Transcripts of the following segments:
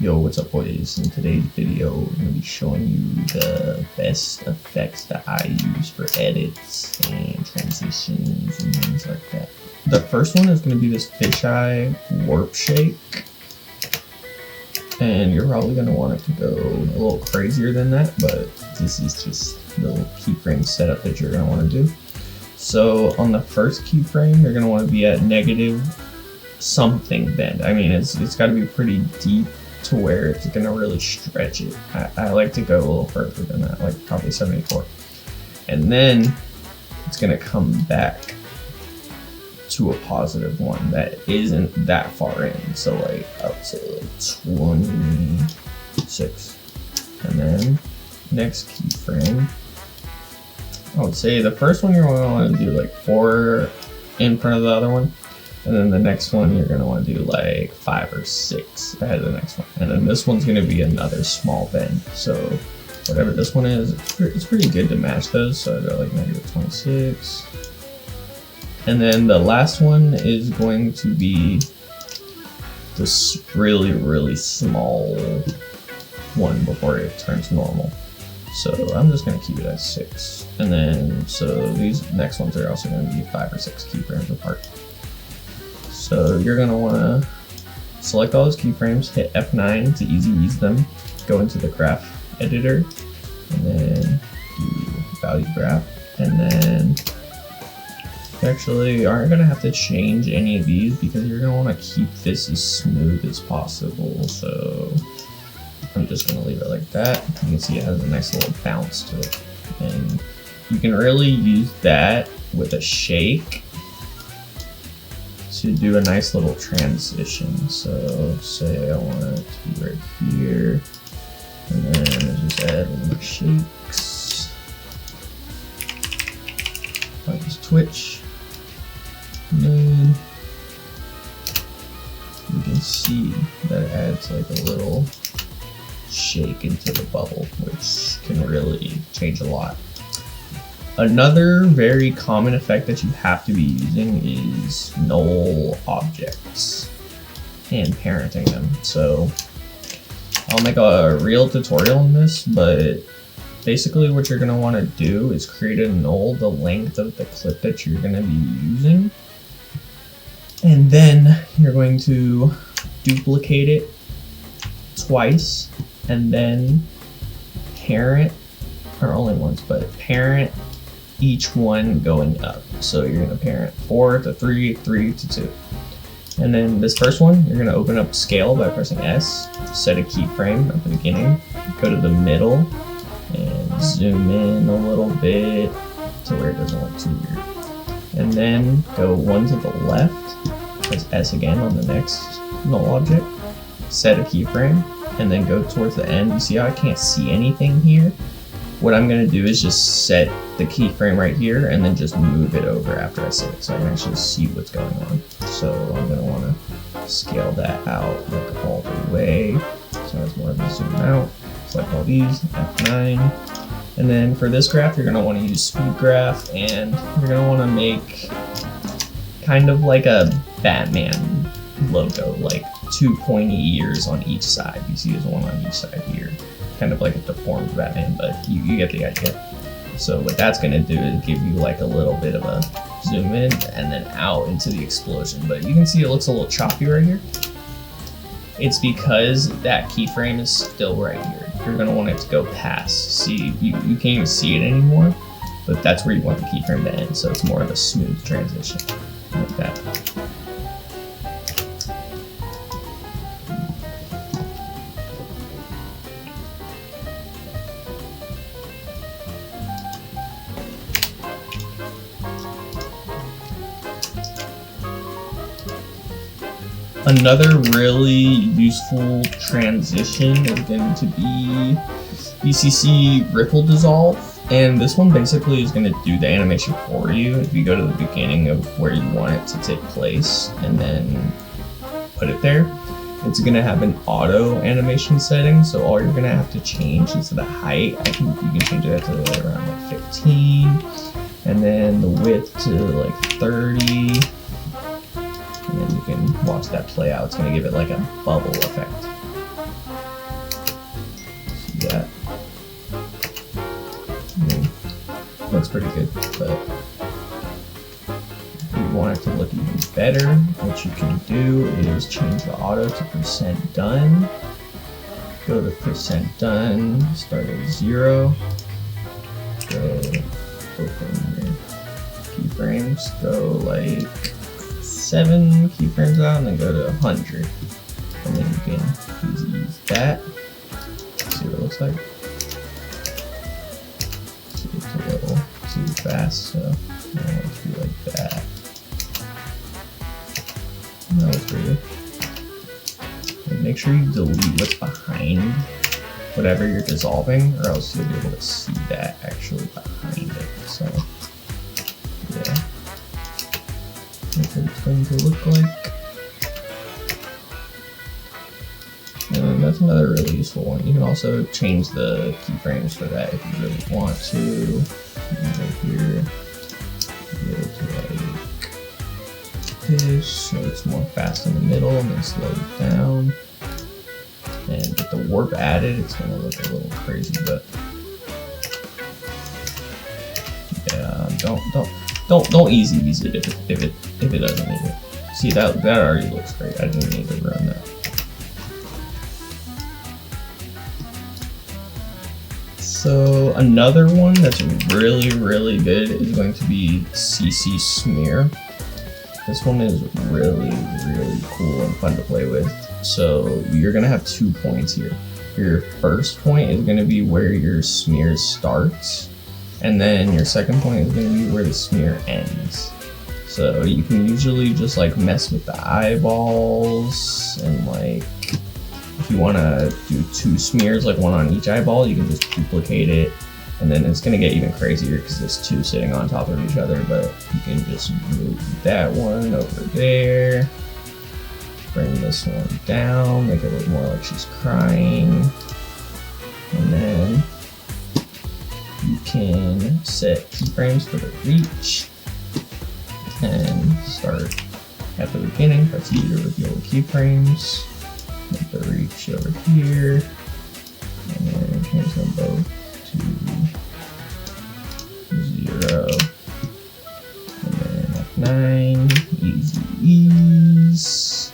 Yo, what's up boys? In today's video, I'm going to be showing you the best effects that I use for edits and transitions and things like that. The first one is going to be this fisheye warp shake. And you're probably going to want it to go a little crazier than that, but this is just the little keyframe setup that you're going to want to do. So on the first keyframe, you're going to want to be at negative something bend. I mean, it's got to be pretty deep to where it's gonna really stretch it. I like to go a little further than that, like probably 74. And then it's gonna come back to a positive one that isn't that far in. So like, I would say like 26. And then next keyframe, I would say the first one you're gonna wanna do like 4 in front of the other one. And then the next one, you're going to want to do like 5 or 6 ahead of the next one. And then this one's going to be another small bend. So whatever this one is, it's pretty good to match those. So I go like negative 26. And then the last one is going to be this really, really small one before it turns normal. So I'm just going to keep it at 6. And then, so these next ones are also going to be 5 or 6 keyframes apart. So you're going to want to select all those keyframes, hit F9 to easy ease them, go into the graph editor, and then do value graph. And then you actually aren't going to have to change any of these because you're going to want to keep this as smooth as possible. So I'm just going to leave it like that. You can see it has a nice little bounce to it. And you can really use that with a shake to do a nice little transition. So say I want it to be right here, and then just add a little more shakes. Like this twitch, and then you can see that it adds like a little shake into the bubble, which can really change a lot. Another very common effect that you have to be using is null objects and parenting them. So I'll make a real tutorial on this, but basically what you're going to want to do is create a null the length of the clip that you're going to be using. And then you're going to duplicate it twice and then parent, or only once, but parent each one going up. So you're going to parent 4 to 3, 3 to 2. And then this first one, you're going to open up scale by pressing S, set a keyframe at the beginning, go to the middle, and zoom in a little bit to where it doesn't look too weird. And then go 1 to the left, press S again on the next null object, set a keyframe, and then go towards the end. You see how I can't see anything here? What I'm going to do is just set the keyframe right here and then just move it over after I set it so I can actually see what's going on. So I'm going to want to scale that out like all the way so it's more of a zoom out. Select all these, F9. And then for this graph, you're going to want to use speed graph, and you're going to want to make kind of like a Batman logo, like 2 pointy ears on each side. You see there's one on each side here. Kind of like a deformed Batman, but you get the idea. So what that's going to do is give you like a little bit of a zoom in and then out into the explosion. But you can see it looks a little choppy right here. It's because that keyframe is still right here. You're going to want it to go past. See, you can't even see it anymore, but that's where you want the keyframe to end. So it's more of a smooth transition like that. Another really useful transition is going to be BCC Ripple Dissolve, and this one basically is going to do the animation for you. If you go to the beginning of where you want it to take place and then put it there, it's going to have an auto animation setting, so all you're going to have to change is the height. You can change it to around like 15, and then the width to like 30. And then you can watch that play out. It's going to give it like a bubble effect. looks pretty good, but if you want it to look even better, what you can do is change the auto to %done. Go to %done, start at 0. Go open your keyframes, go like 7 keyframes out, and then go to 100. And then you can use that. See what it looks like. See, it's a little too fast, so I want it to be like that. That looks pretty good. And make sure you delete what's behind whatever you're dissolving, or else you'll be able to see that actually behind it. So, yeah. That's what it's going to look like. And that's another really useful one. You can also change the keyframes for that if you really want to. Right here, go to like this, so it's more fast in the middle and then slow it down. And with the warp added, it's gonna look a little crazy, but yeah, don't easy use it if it doesn't need it. See that already looks great. I didn't need to run that. So another one that's really good is going to be CC Smear. This one is really cool and fun to play with. So you're gonna have 2 points here. Your first point is gonna be where your smear starts, and then your second point is gonna be where the smear ends. So you can usually just like mess with the eyeballs, and like if you wanna do 2 smears, like one on each eyeball, you can just duplicate it, and then it's gonna get even crazier because there's 2 sitting on top of each other, but you can just move that one over there. Bring this one down, make it look more like she's crying. And then you can set keyframes for the reach and start at the beginning. Press E to reveal the keyframes. Make the reach over here. And then change them both to 0. And then F9, easy ease.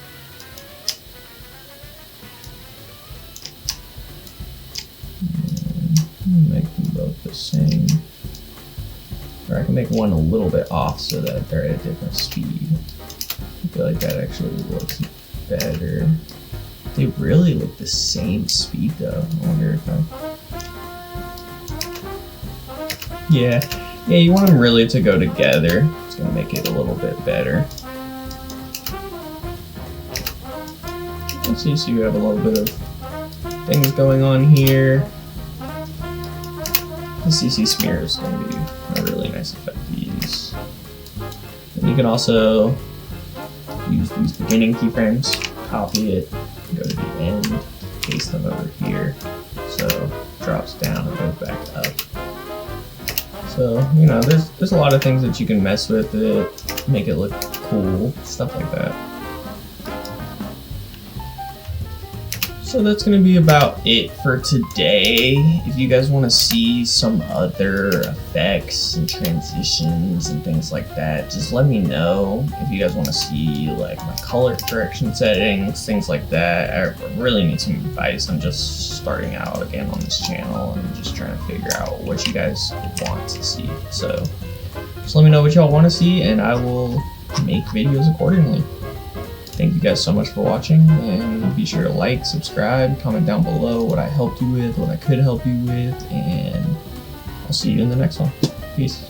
Make them both the same. Or I can make one a little bit off so that they're at a different speed. I feel like that actually looks better. They really look the same speed though. I wonder if Yeah, you want them really to go together. It's gonna make it a little bit better. Let's see, so you have a little bit of things going on here. The CC Smear is going to be a really nice effect to use. And you can also use these beginning keyframes, copy it, go to the end, paste them over here, so it drops down and goes back up. So, you know, there's a lot of things that you can mess with it, make it look cool, stuff like that. So that's going to be about it for today. If you guys want to see some other effects and transitions and things like that, just let me know. If you guys want to see like my color correction settings, things like that, I really need some advice. I'm just starting out again on this channel and just trying to figure out what you guys want to see. So just let me know what y'all want to see and I will make videos accordingly. Thank you guys so much for watching, and be sure to like, subscribe, comment down below what I helped you with, what I could help you with, and I'll see you in the next one. Peace.